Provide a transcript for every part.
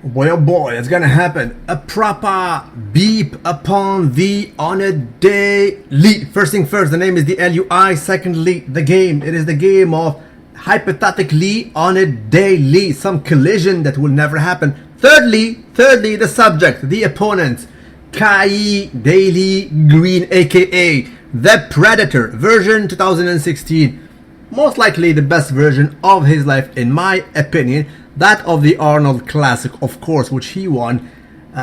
Boy, oh boy, it's gonna happen. A proper beep upon thee on a daily. First thing first, the name is the LUI. Secondly, the game. It is the game of hypothetically on a daily. Some collision that will never happen. Thirdly, the subject, the opponent. Kai Daily Greene, aka the Predator, version 2016. Most likely the best version of his life, in my opinion. That of the Arnold Classic, of course, which he won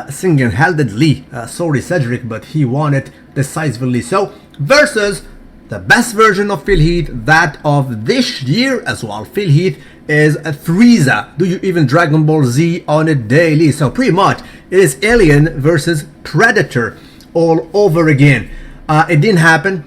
single-handedly. Sorry, Cedric, but he won it decisively so. Versus the best version of Phil Heath, that of this year as well. Phil Heath is a Frieza. Do you even Dragon Ball Z on a daily? So pretty much it is Alien versus Predator all over again. It didn't happen.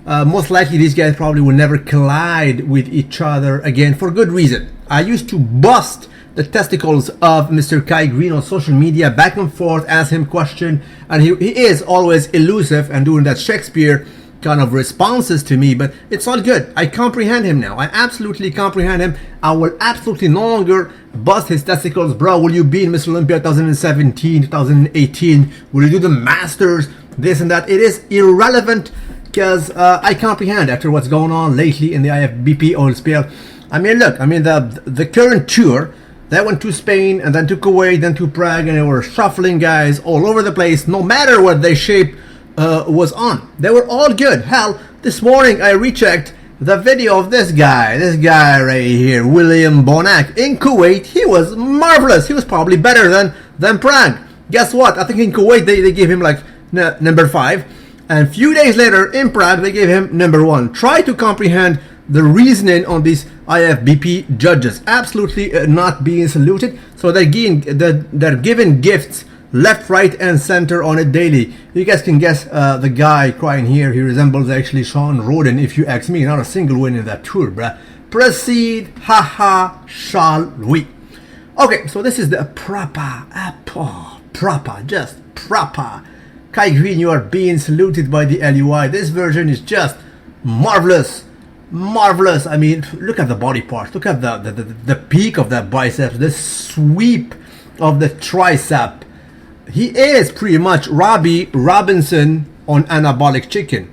Most likely these guys probably will never collide with each other again for good reason. I used to bust the testicles of Mr. Kai Greene on social media, back and forth, ask him questions, and he is always elusive and doing that Shakespeare kind of responses to me, but it's all good. I comprehend him now. I absolutely comprehend him. I will absolutely no longer bust his testicles. Bro, will you be in Mr. Olympia 2017, 2018? Will you do the Masters? This and that. It is irrelevant because I comprehend after what's going on lately in the IFBB oil spill. I mean, look, the current tour, they went to Spain and then to Kuwait, then to Prague, and they were shuffling guys all over the place, no matter what their shape was on. They were all good. Hell, this morning I rechecked the video of this guy right here, William Bonac, in Kuwait. He was marvelous. He was probably better than Prague. Guess what? I think in Kuwait they gave him like number 5. And a few days later in Prague they gave him number 1. Try to comprehend the reasoning on these IFBB judges. Absolutely not being saluted. So they're giving gifts left, right, and center on a daily. You guys can guess the guy crying here. He resembles actually Sean Roden, if you ask me. Not a single win in that tour, bruh. Proceed, haha, shall we? Okay, so this is the proper, just proper. Kai Greene, you are being saluted by the LUI. This version is just marvelous. Marvelous. I mean, look at the body parts. Look at the peak of that biceps. The sweep of the tricep. He is pretty much Robbie Robinson on anabolic chicken.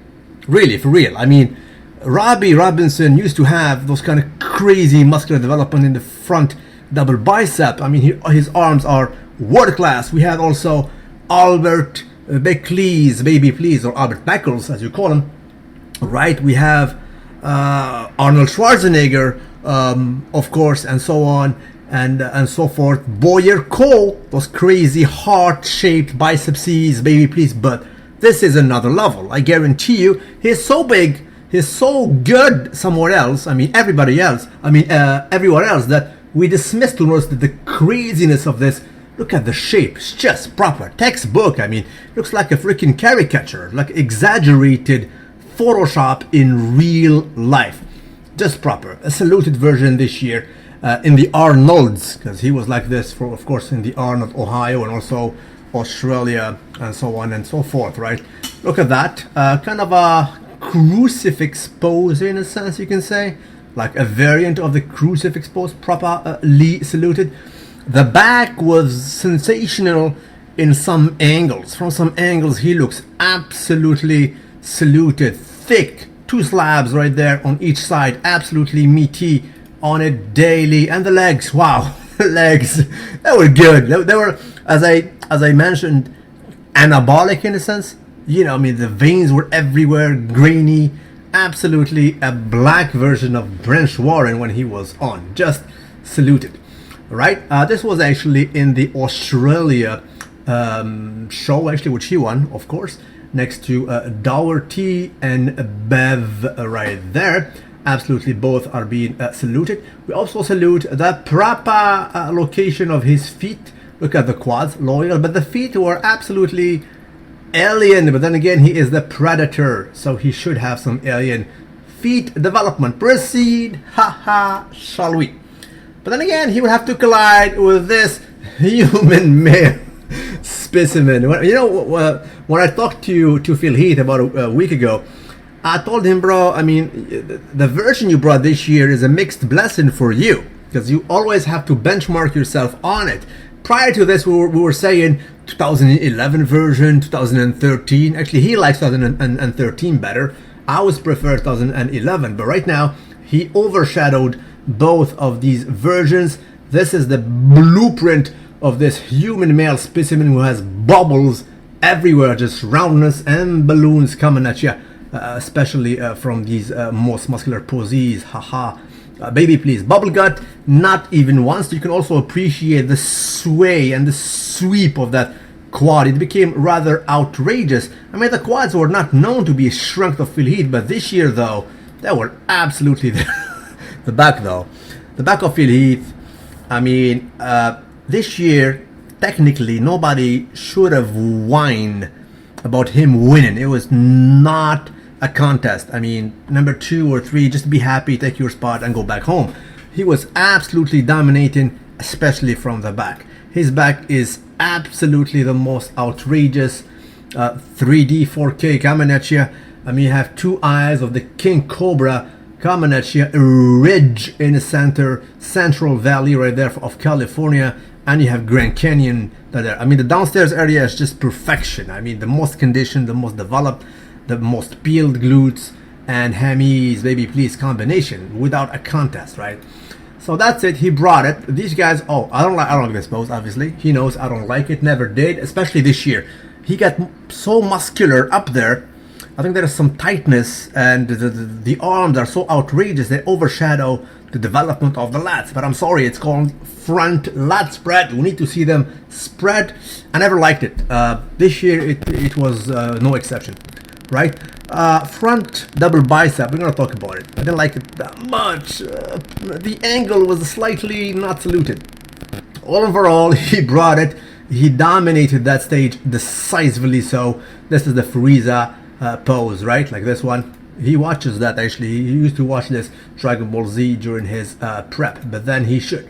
Really, for real. I mean, Robbie Robinson used to have those kind of crazy muscular development in the front double bicep. I mean, his arms are world class. We have also Albert Beckles, baby please, or Albert Beckles as you call him. Right? We have Arnold Schwarzenegger, of course, and so on and so forth. Boyer Cole, those crazy heart-shaped bicepses, baby please. But this is another level. I guarantee you, he's so big, he's so good somewhere else. I mean, everywhere else that we dismissed almost the craziness of this. Look at the shape. It's just proper textbook. I mean, looks like a freaking caricature, like exaggerated Photoshop in real life. Just proper. A saluted version this year in the Arnolds, because he was like this for, of course, in the Arnold, Ohio, and also Australia, and so on and so forth, right? Look at that. Kind of a crucifix pose in a sense, you can say. Like a variant of the crucifix pose, properly saluted. The back was sensational in some angles. From some angles, he looks absolutely saluted. Thick, 2 slabs right there on each side, absolutely meaty on a daily. And the legs, wow, legs, they were good. They were, as I mentioned, anabolic in a sense. You know, I mean, the veins were everywhere, grainy, absolutely a black version of Brent Warren when he was on. Just saluted, right? This was actually in the Australia show, actually, which he won, of course, next to Dougherty and Bev right there. Absolutely both are being saluted. We also salute the proper location of his feet. Look at the quads, loyal, but the feet were absolutely alien. But then again, he is the Predator, so he should have some alien feet development. Proceed, haha, shall we? But then again, he would have to collide with this human male specimen. You know, when I talked to Phil Heath about a week ago, I told him, bro, I mean, the version you brought this year is a mixed blessing for you, because you always have to benchmark yourself on it. prior to this, we were saying 2011 version, 2013. Actually, he likes 2013 better. I always prefer 2011, but right now he overshadowed both of these versions. This is the blueprint of this human male specimen who has bubbles everywhere, just roundness and balloons coming at you, especially from these most muscular poses. Haha. Baby, please. Bubble gut, not even once. You can also appreciate the sway and the sweep of that quad. It became rather outrageous. I mean, the quads were not known to be a strength of Phil Heath, but this year, though, they were absolutely there. The back, though. The back of Phil Heath, I mean, this year, technically, nobody should have whined about him winning. It was not a contest. I mean, number 2 or 3, just be happy, take your spot, and go back home. He was absolutely dominating, especially from the back. His back is absolutely the most outrageous 3D 4K coming at you. I mean, you have 2 eyes of the King Cobra coming at you, a ridge in the central valley right there of California, and you have Grand Canyon there. I mean, the downstairs area is just perfection. I mean, the most conditioned, the most developed, the most peeled glutes and hammies, baby please combination without a contest, right? So that's it. He brought it. These guys, I don't like this pose, obviously. He knows I don't like it, never did, especially this year. He got so muscular up there. I think there is some tightness, and the arms are so outrageous they overshadow the development of the lats. But I'm sorry, it's called front lat spread. We need to see them spread. I never liked it. This year it was no exception, right? Front double bicep, we're gonna talk about it. I didn't like it that much. The angle was slightly not saluted. Overall, he brought it. He dominated that stage decisively. So this is the Frieza pose, right? Like this one. He watches that actually. He used to watch this Dragon Ball Z during his prep, but then he should.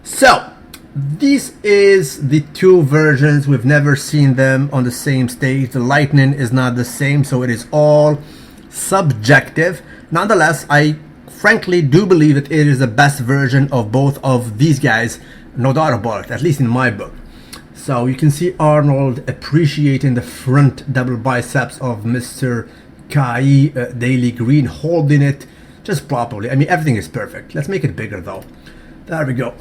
So this is the 2 versions. We've never seen them on the same stage. The lightning is not the same, so it is all subjective. Nonetheless, I frankly do believe that it is the best version of both of these guys, no doubt about it, at least in my book. So you can see Arnold appreciating the front double biceps of Mr. Kai Daily Greene, holding it just properly. I mean, everything is perfect. Let's make it bigger though. There we go.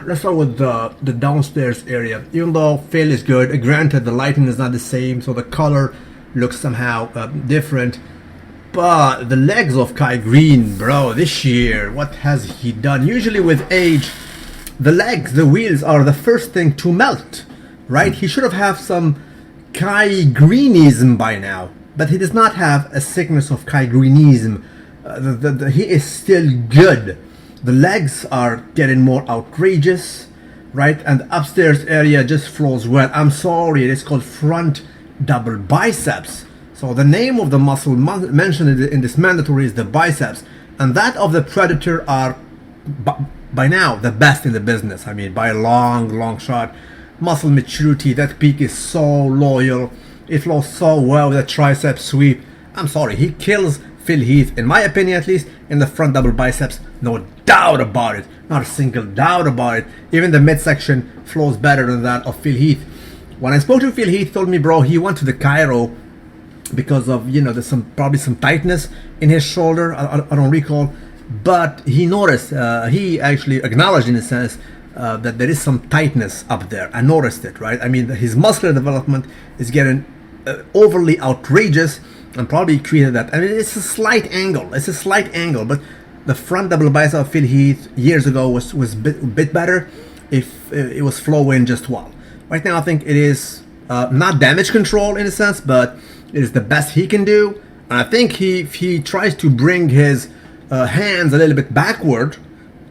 Let's start with the downstairs area. Even though Phil is good, granted the lighting is not the same, so the color looks somehow different. But the legs of Kai Greene, bro, this year, what has he done? Usually with age, the legs, the wheels are the first thing to melt, right? He should have some Kai Greenism by now, but he does not have a sickness of Kai Greenism. He is still good. The legs are getting more outrageous, right? And the upstairs area just flows well. I'm sorry, it is called front double biceps. So the name of the muscle mentioned in this mandatory is the biceps. And that of the Predator are, by now, the best in the business. I mean, by a long shot. Muscle maturity, that peak is so loyal. It flows so well with a tricep sweep. I'm sorry, he kills Phil Heath, in my opinion at least, in the front double biceps. No doubt about it. Not a single doubt about it. Even the midsection flows better than that of Phil Heath. When I spoke to Phil Heath, he told me, bro, he went to the chiro because of, you know, there's probably some tightness in his shoulder. I don't recall. But he noticed, he actually acknowledged in a sense that there is some tightness up there. I noticed it, right? I mean, his muscular development is getting overly outrageous, and probably created that. I mean, it's a slight angle. It's a slight angle, but the front double bicep of Phil Heath years ago was a bit better if it was flowing just well. Right now, I think it is not damage control in a sense, but it is the best he can do. And I think if he tries to bring his hands a little bit backward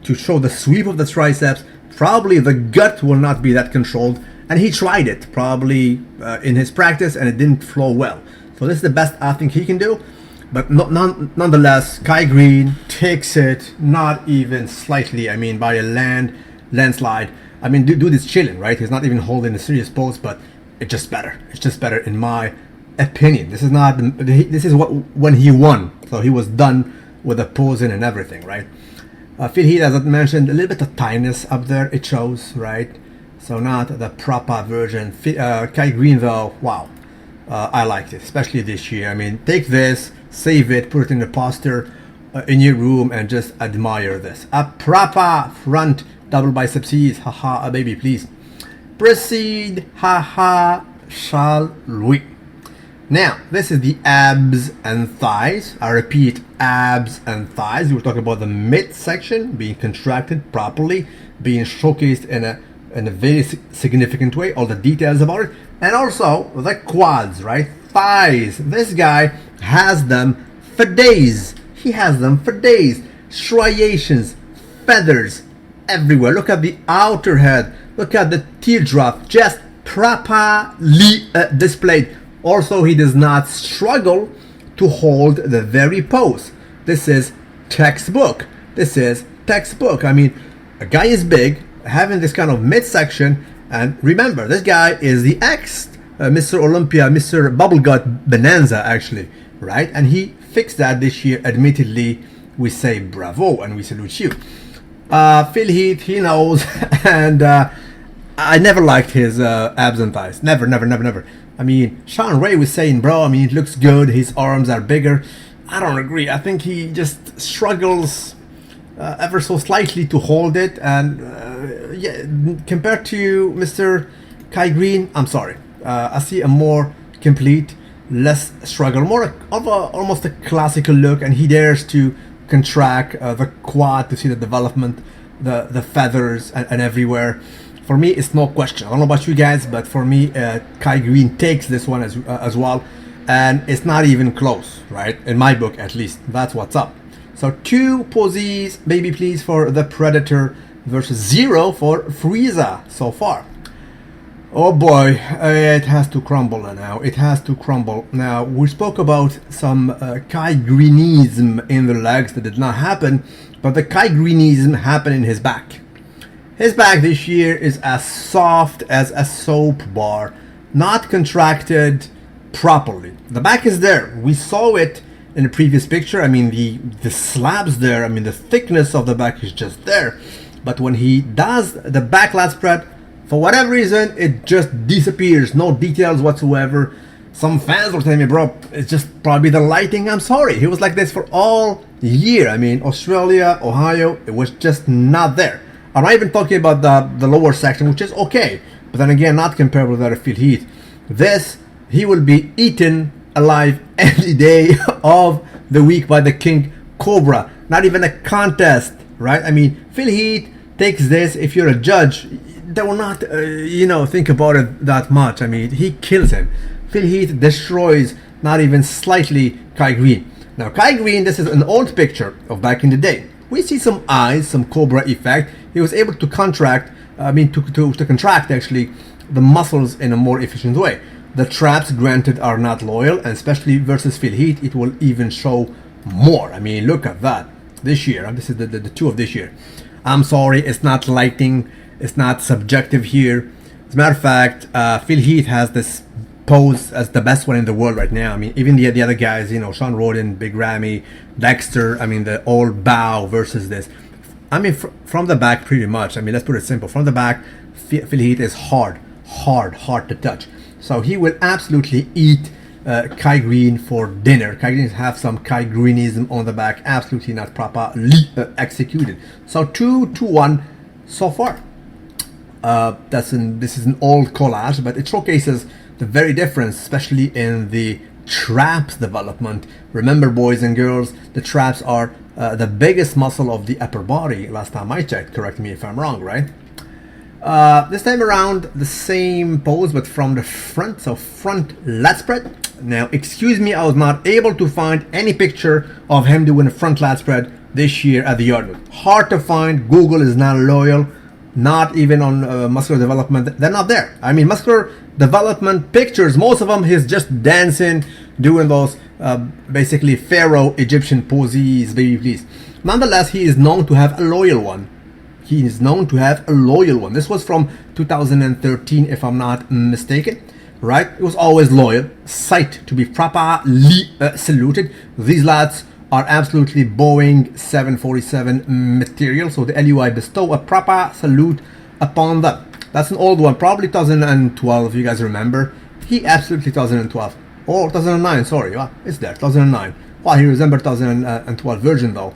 to show the sweep of the triceps, probably the gut will not be that controlled. And he tried it probably in his practice, and it didn't flow well. So this is the best I think he can do. But nonetheless, Kai Greene takes it, not even slightly. I mean, by a landslide. I mean, dude is chilling, right? He's not even holding a serious pose, but it's just better. It's just better in my opinion. This is not. This is what when he won. So he was done with the posing and everything, right? Phil Heath, as I mentioned, a little bit of tightness up there. It shows, right? So not the proper version. Kai Greene though, wow, I liked it, especially this year. I mean, take this, save it, put it in a poster in your room, and just admire this. A proper front double biceps ease, haha, a baby, please. Proceed, haha, shall we? Now, this is the abs and thighs. I repeat, abs and thighs. We were talking about the midsection being contracted properly, being showcased in a very significant way, all the details about it, and also the quads, right? Thighs. This guy has them for days. He has them for days. Striations, feathers everywhere. Look at the outer head. Look at the teardrop, just properly displayed. Also, he does not struggle to hold the very pose. This is textbook. This is textbook. I mean, a guy is big, having this kind of midsection, and remember, this guy is the Mr. Olympia, Mr. Bubblegut Bonanza, actually, right? And he fixed that this year. Admittedly, we say bravo and we salute you. Phil Heath, he knows, and I never liked his abs and thighs. Never, never, never, never. I mean, Sean Ray was saying, bro, I mean, it looks good. His arms are bigger. I don't agree. I think he just struggles ever so slightly to hold it. And yeah, compared to Mr. Kai Greene, I'm sorry. I see a more complete, less struggle, more of almost a classical look. And he dares to contract the quad to see the development, the feathers and everywhere. For me, it's no question. I don't know about you guys, but for me, Kai Greene takes this one as well, and it's not even close, right? In my book, at least. That's what's up. So 2 poses, baby, please, for the Predator versus 0 for Frieza so far. Oh boy, it has to crumble now. It has to crumble. Now, we spoke about some Kai Greenism in the legs that did not happen, but the Kai Greenism happened in his back. His back this year is as soft as a soap bar, not contracted properly. The back is there. We saw it in the previous picture. I mean, the slabs there, I mean, the thickness of the back is just there. But when he does the back lat spread, for whatever reason, it just disappears. No details whatsoever. Some fans were telling me, bro, it's just probably the lighting. I'm sorry. He was like this for all year. I mean, Australia, Ohio, it was just not there. I'm not even talking about the lower section, which is okay, but then again, not comparable to that of Phil Heath. This, he will be eaten alive any day of the week by the King Cobra. Not even a contest, right? I mean, Phil Heath takes this. If you're a judge, they will not, think about it that much. I mean, he kills him. Phil Heath destroys, not even slightly, Kai Greene. Now, Kai Greene, this is an old picture of back in the day. We see some eyes, some Cobra effect. He was able to contract, to contract actually the muscles in a more efficient way. The traps, granted, are not loyal, and especially versus Phil Heath, it will even show more. I mean, look at that. This year, and this is the 2 of this year. I'm sorry, it's not lighting, it's not subjective here. As a matter of fact, Phil Heath has this pose as the best one in the world right now. I mean, even the other guys, Sean Roden, Big Ramy, Dexter, I mean, the old bow versus this. I mean, from the back, pretty much. I mean, let's put it simple. From the back, Phil Heath is hard to touch. So he will absolutely eat Kai Greene for dinner. Kai Greene have some Kai Greenism on the back, absolutely not properly executed. So 2-1 so far. This is an old collage, but it showcases the very difference, especially in the traps development. Remember, boys and girls, the traps are the biggest muscle of the upper body. Last time I checked, correct me if I'm wrong, right? This time around, the same pose, but from the front, so front lat spread. Now, excuse me, I was not able to find any picture of him doing a front lat spread this year at the Yardwood. Hard to find. Google is not loyal. Not even on muscular development. They're not there. I mean, muscular development pictures, most of them, he's just dancing, doing those basically Pharaoh Egyptian poses, baby please. Nonetheless, he is known to have a loyal one. He is known to have a loyal one. This was from 2013, if I'm not mistaken, right? It was always loyal. Sight to be properly saluted. These lads are absolutely Boeing 747 material, so the LUI bestow a proper salute upon them. That's an old one, probably 2012, you guys remember. He absolutely 2012. Or 2009, sorry. It's there, 2009. Well, he resembled 2012 version though.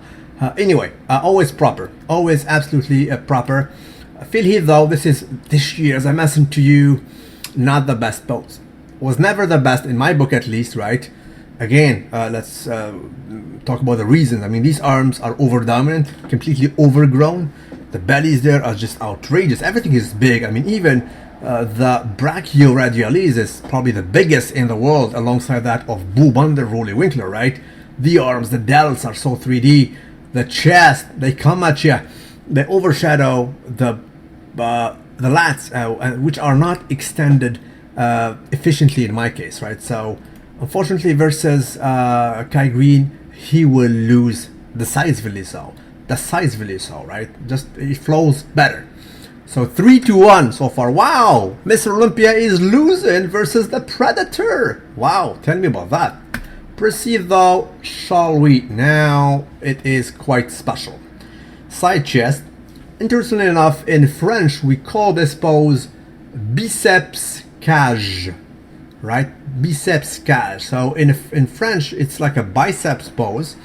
Anyway, always proper. Always absolutely proper. Phil Heath though, this year, as I mentioned to you, not the best pose. Was never the best in my book at least, right? Again, let's talk about the reasons. I mean, these arms are over-dominant, completely overgrown. The bellies there are just outrageous. Everything is big. I mean, even the brachioradialis is probably the biggest in the world, alongside that of Boobander Rolly-Winkler, right? The arms, the delts are so 3D. The chest, they come at you. They overshadow the lats, which are not extended efficiently in my case, right? So, unfortunately, versus Kai Greene, he will lose decisively so. Decisively so, right? Just, it flows better. So 3-1 so far. Wow! Mr. Olympia is losing versus the Predator. Wow, tell me about that. Proceed though, shall we? Now, it is quite special. Side chest. Interestingly enough, in French, we call this pose biceps cage, right? Biceps cage. So in French, it's like a biceps pose.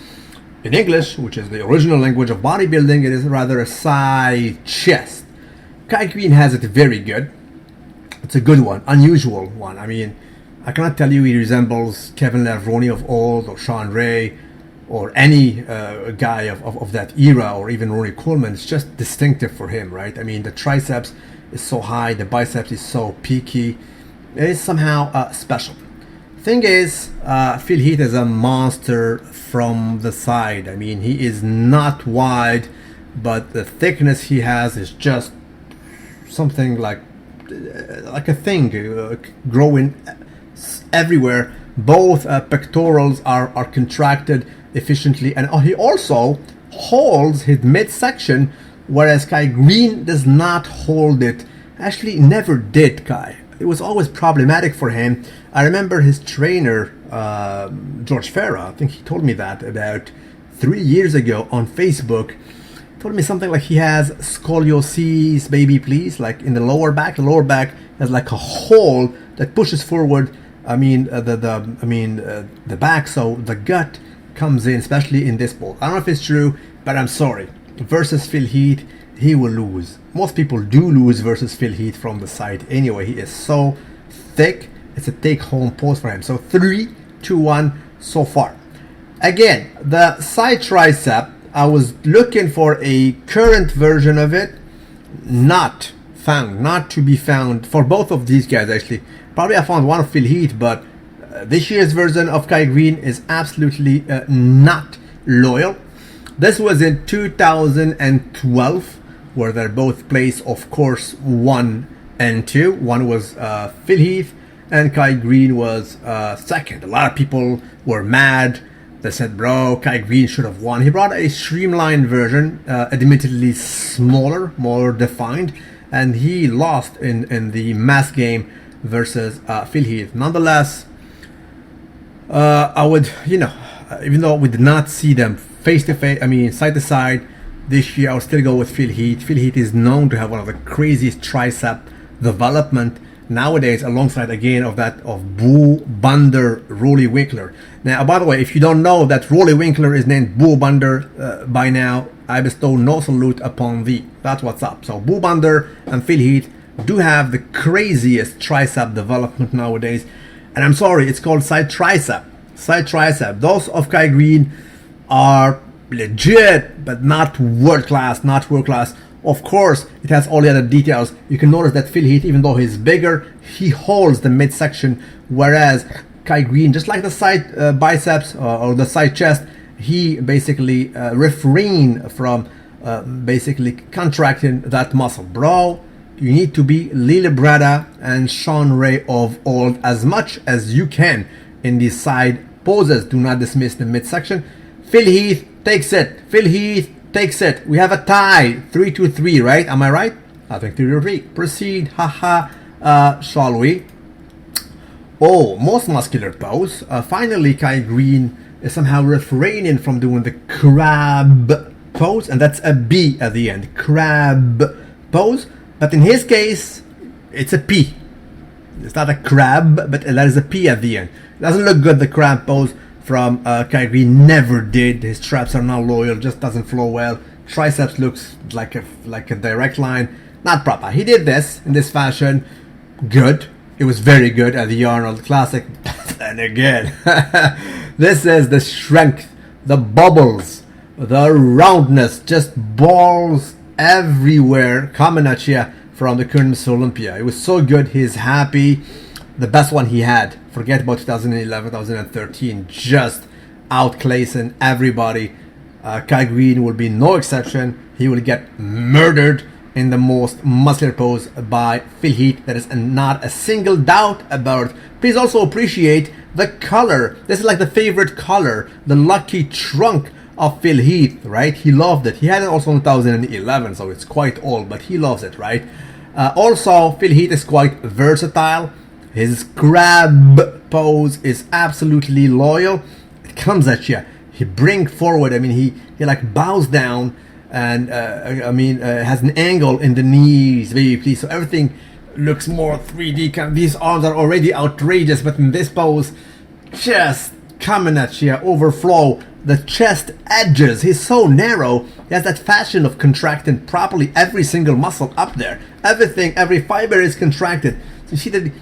In English, which is the original language of bodybuilding, it is rather a side chest. Kai Greene has it very good. It's a good one, unusual one. I mean, I cannot tell you he resembles Kevin Levrone of old, or Sean Ray, or any guy of that era, or even Ronnie Coleman. It's just distinctive for him, right? I mean, the triceps is so high, the biceps is so peaky. It is somehow special. Thing is, Phil Heath is a monster from the side. I mean, he is not wide, but the thickness he has is just something like a thing growing everywhere. Both pectorals are contracted efficiently, and he also holds his midsection, whereas Kai Greene does not hold it. Actually, never did, Kai. It was always problematic for him. I remember his trainer, George Farah, I think he told me that about 3 years ago on Facebook. He told me something like he has scoliosis, baby please, like in the lower back. The lower back has like a hole that pushes forward. The back, so the gut comes in, especially in this pose. I don't know if it's true, but I'm sorry. Versus Phil Heath, he will lose. Most people do lose versus Phil Heath from the side. Anyway, he is so thick. It's a take-home pose for him. So 3-1 so far. Again, the side tricep, I was looking for a current version of it. Not to be found for both of these guys, actually. Probably I found one of Phil Heath, but this year's version of Kai Greene is absolutely not loyal. This was in 2012, where they're both placed, of course, 1 and 2. One was Phil Heath, and Kai Greene was second. A lot of people were mad. They said, bro, Kai Greene should have won. He brought a streamlined version, admittedly smaller, more defined, and he lost in the mass game versus Phil Heath. Nonetheless, I would, even though we did not see them face to face, I mean side to side this year, I'll still go with Phil Heath. Phil Heath is known to have one of the craziest tricep development nowadays, alongside again of Boobander Rolly-Winkler. Now, by the way, if you don't know that Rolly-Winkler is named Boobander by now, I bestow no salute upon thee. That's what's up. So Boobander and Phil Heath do have the craziest tricep development nowadays, and I'm sorry, it's called side tricep. Side tricep. Those of Kai Greene are legit, but not world class. Of course, it has all the other details. You can notice that Phil Heath, even though he's bigger, he holds the midsection, whereas Kai Greene, just like the side biceps or the side chest, he basically refrain from basically contracting that muscle. Bro, you need to be Lily Brada and Sean Ray of old as much as you can in these side poses. Do not dismiss the midsection. Phil Heath takes it. Phil Heath takes it. We have a tie. 3-3, right? Am I right? I think 3-3. Proceed. Haha. Shall we? Oh, most muscular pose. Finally, Kai Greene is somehow refraining from doing the crab pose, and that's a B at the end. Crab pose. But in his case, it's a P. It's not a crab, but there is a P at the end. It doesn't look good, the crab pose from Greene. Never did. His traps are not loyal, just doesn't flow well. Triceps looks like a direct line. Not proper. He did this in this fashion. Good. It was very good at the Arnold Classic. And again, this is the strength, the bubbles, the roundness, just balls everywhere coming at you from the current Mr. Olympia. It was so good. He's happy. The best one he had. Forget about 2011, 2013. Just outclassing everybody. Greene will be no exception. He will get murdered in the most muscular pose by Phil Heath. There is not a single doubt about it. Please also appreciate the color. This is like the favorite color, the lucky trunk of Phil Heath, right? He loved it. He had it also in 2011, so it's quite old, but he loves it, right? Also, Phil Heath is quite versatile. His grab pose is absolutely loyal. It comes at you. He brings forward. I mean, he like bows down and has an angle in the knees, baby, please. So everything looks more 3D. These arms are already outrageous, but in this pose, just coming at you, overflow. The chest edges, he's so narrow. He has that fashion of contracting properly every single muscle up there. Everything, every fiber is contracted. So you see the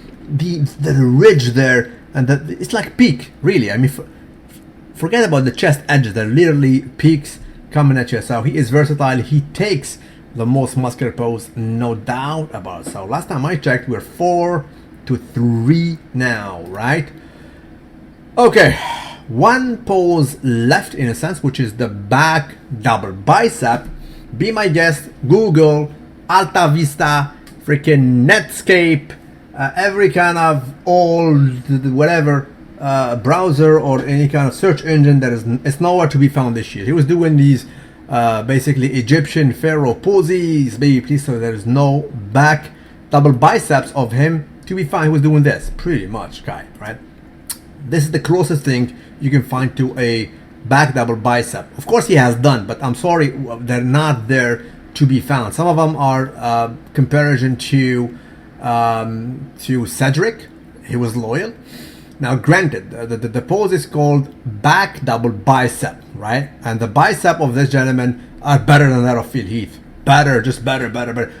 ridge there, and it's like peak, really. I mean, forget about the chest edges. They're literally peaks coming at you. So he is versatile. He takes the most muscular pose, no doubt about it. So last time I checked, we're 4-3 now, right? Okay. One pose left in a sense, which is the back double bicep. Be my guest, Google, Alta Vista, freaking Netscape, every kind of old whatever browser or any kind of search engine. It's nowhere to be found this year. He was doing these basically Egyptian pharaoh poses, baby please. So there is no back double biceps of him to be found. He was doing this pretty much, guy, right? This is the closest thing you can find to a back double bicep. Of course he has done, but I'm sorry, they're not there to be found. Some of them are comparison to Cedric. He was loyal. Now granted, the pose is called back double bicep, right? And the bicep of this gentleman are better than that of Phil Heath. Better, just better.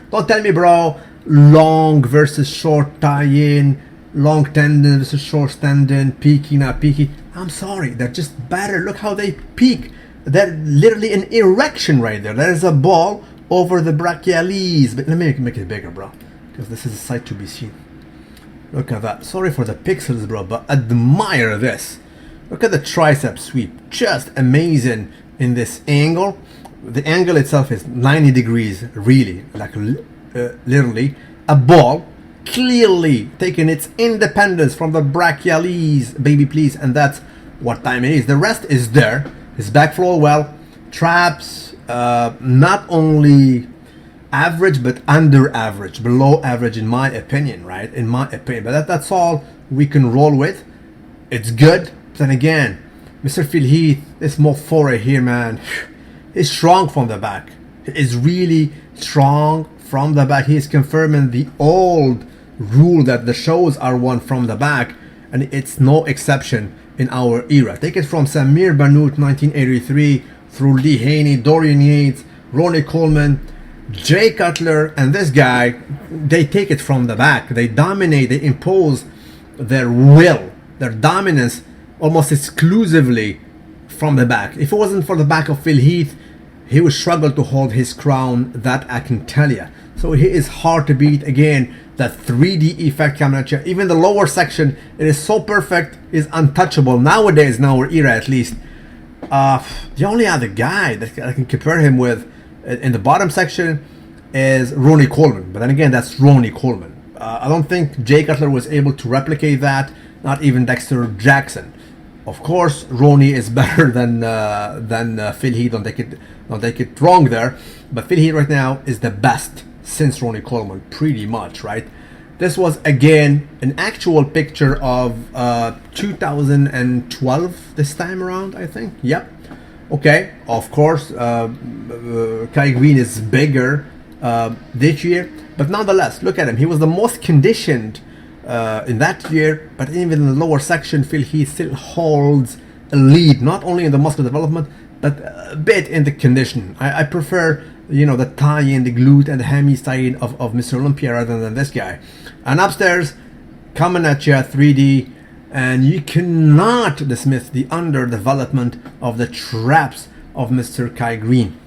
Don't tell me, bro, long versus short tie-in, long tendon versus short tendon, peaky, not peaky. I'm sorry, they're just better. Look how they peak. They're literally an erection right there. There is a ball over the brachialis. But let me make it bigger, bro, because this is a sight to be seen. Look at that. Sorry for the pixels, bro, but admire this. Look at the tricep sweep. Just amazing in this angle. The angle itself is 90 degrees, really, like literally. A ball clearly taking its independence from the brachialis, baby please, and that's what time it is. The rest is there. His back flow well, traps not only average but under average, below average in my opinion, right? In my opinion, but that's all we can roll with. It's good. Then again, Mr. Phil Heath, this Mofora here, man, is strong from the back. He is really strong from the back. He is confirming the old rule that the shows are won from the back, and it's no exception in our era. Take it from Samir Bannout 1983 through Lee Haney, Dorian Yates, Ronnie Coleman, Jay Cutler, and this guy. They take it from the back. They dominate. They impose their will, their dominance almost exclusively from the back. If it wasn't for the back of Phil Heath, he would struggle to hold his crown, that I can tell you. So he is hard to beat. Again, that 3D effect coming at you. Even the lower section, it is so perfect, is untouchable nowadays, in our era at least. The only other guy that I can compare him with in the bottom section is Ronnie Coleman. But then again, that's Ronnie Coleman. I don't think Jay Cutler was able to replicate that, not even Dexter Jackson. Of course, Ronnie is better than Phil Heath. Don't take it wrong there. But Phil Heath right now is the best since Ronnie Coleman, pretty much, right? This was again an actual picture of 2012 this time around, I think. Yep. Okay. Of course, Greene is bigger this year. But nonetheless, look at him. He was the most conditioned in that year, but even in the lower section, Phil Heath still holds a lead, not only in the muscle development, but a bit in the conditioning. I prefer, you know, the tie-in, the glute and the hemi side of Mr. Olympia rather than this guy. And upstairs, coming at you at 3D, and you cannot dismiss the underdevelopment of the traps of Mr. Kai Greene.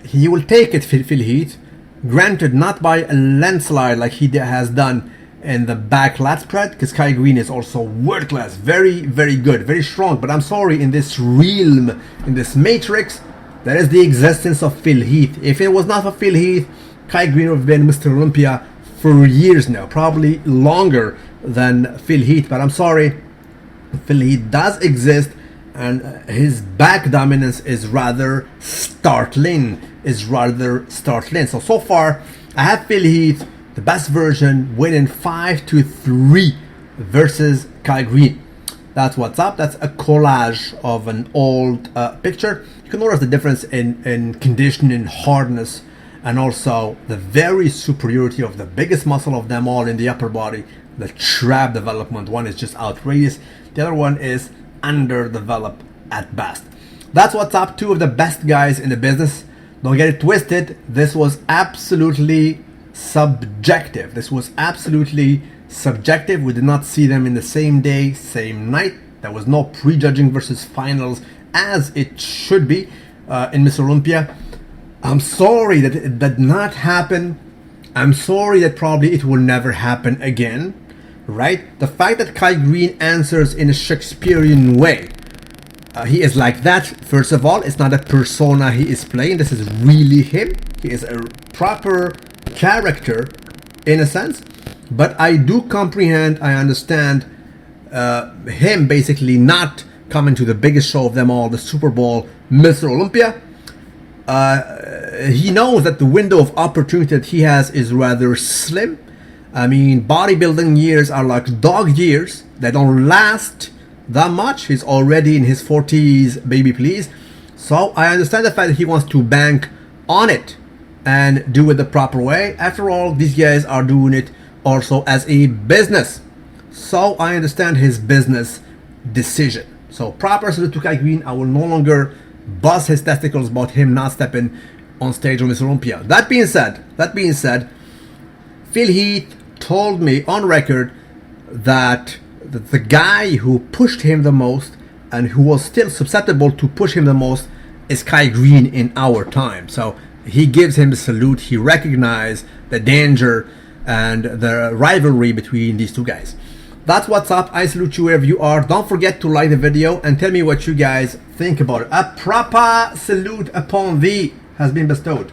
He will take it, Phil Heath, granted not by a landslide like he has done in the back lat spread, because Kai Greene is also world class, very, very good, very strong. But I'm sorry, in this realm, in this matrix, that is the existence of Phil Heath. If it was not for Phil Heath, Kai Greene would have been Mr. Olympia for years now, probably longer than Phil Heath. But I'm sorry, Phil Heath does exist, and his back dominance is rather startling. So far, I have Phil Heath, the best version, winning 5-3 versus Kai Greene. That's what's up. That's a collage of an old picture. You can notice the difference in conditioning, hardness, and also the very superiority of the biggest muscle of them all in the upper body, the trap development. One is just outrageous. The other one is underdeveloped at best. That's what's up. Two of the best guys in the business. Don't get it twisted. This was absolutely subjective. We did not see them in the same day, same night. There was no prejudging versus finals as it should be in Mr. Olympia. I'm sorry that it did not happen. I'm sorry that probably it will never happen again, right? The fact that Kai Greene answers in a Shakespearean way, he is like that. First of all, it's not a persona he is playing. This is really him. He is a proper character in a sense. But I do comprehend, I understand him basically not coming to the biggest show of them all, the Super Bowl, Mr. Olympia. He knows that the window of opportunity that he has is rather slim. I mean, bodybuilding years are like dog years. They don't last that much. He's already in his 40s, baby please. So I understand the fact that he wants to bank on it and do it the proper way. After all, these guys are doing it also as a business. So I understand his business decision. So proper salute to Kai Greene. I will no longer bust his testicles about him not stepping on stage with Mr. Olympia. That being said, Phil Heath told me on record that the guy who pushed him the most and who was still susceptible to push him the most is Kai Greene in our time. So he gives him a salute. He recognized the danger and the rivalry between these two guys. That's what's up. I salute you wherever you are. Don't forget to like the video and tell me what you guys think about it. A proper salute upon thee has been bestowed.